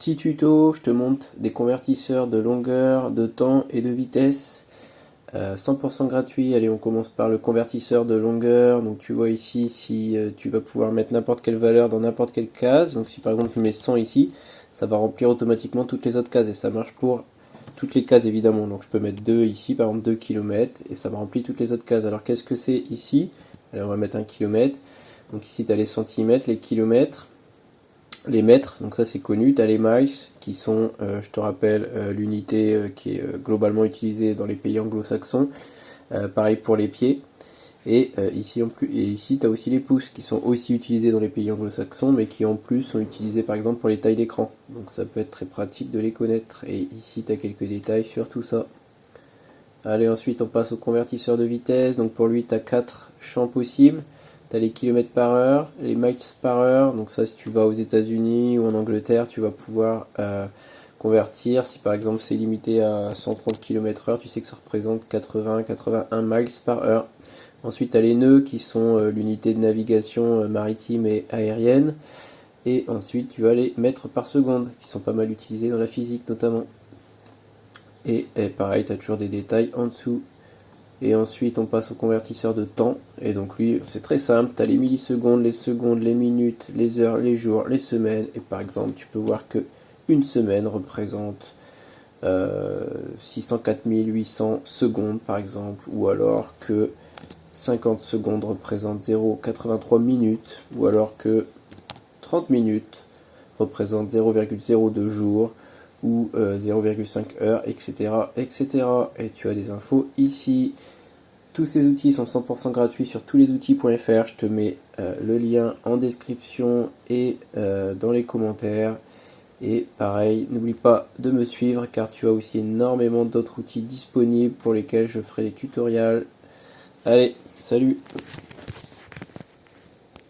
Petit tuto, je te montre des convertisseurs de longueur, de temps et de vitesse. 100% gratuit. Allez, on commence par le convertisseur de longueur. Donc tu vois ici si tu vas pouvoir mettre n'importe quelle valeur dans n'importe quelle case. Donc si par exemple tu mets 100 ici, ça va remplir automatiquement toutes les autres cases et ça marche pour toutes les cases évidemment. Donc je peux mettre 2 ici, par exemple 2 km et ça me remplit toutes les autres cases. Alors qu'est-ce que c'est ici? Allez, on va mettre 1 km. Donc ici tu as les centimètres, les kilomètres, les mètres, donc ça c'est connu. Tu as les miles qui sont, je te rappelle, l'unité qui est globalement utilisée dans les pays anglo-saxons. Pareil pour les pieds. Et ici tu as aussi les pouces qui sont aussi utilisés dans les pays anglo-saxons, mais qui en plus sont utilisés par exemple pour les tailles d'écran. Donc ça peut être très pratique de les connaître. Et ici tu as quelques détails sur tout ça. Allez, ensuite on passe au convertisseur de vitesse. Donc pour lui tu as 4 champs possibles. Tu as les kilomètres par heure, les miles par heure. Donc ça, si tu vas aux États-Unis ou en Angleterre, tu vas pouvoir convertir. Si par exemple c'est limité à 130 km/h, tu sais que ça représente 80-81 miles par heure. Ensuite, tu as les nœuds qui sont l'unité de navigation maritime et aérienne. Et ensuite, tu as les mètres par seconde qui sont pas mal utilisés dans la physique notamment. Et pareil, tu as toujours des détails en dessous. Et ensuite, on passe au convertisseur de temps. Et donc lui, c'est très simple. Tu as les millisecondes, les minutes, les heures, les jours, les semaines. Et par exemple, tu peux voir que une semaine représente 604 800 secondes, par exemple. Ou alors que 50 secondes représentent 0,83 minutes. Ou alors que 30 minutes représentent 0,02 jours. Ou 0,5 heures, etc., etc. Et tu as des infos ici. Tous ces outils sont 100% gratuits sur toulesoutils.fr. Je te mets le lien en description et dans les commentaires. Et pareil, n'oublie pas de me suivre car tu as aussi énormément d'autres outils disponibles pour lesquels je ferai des tutoriels. Allez, salut!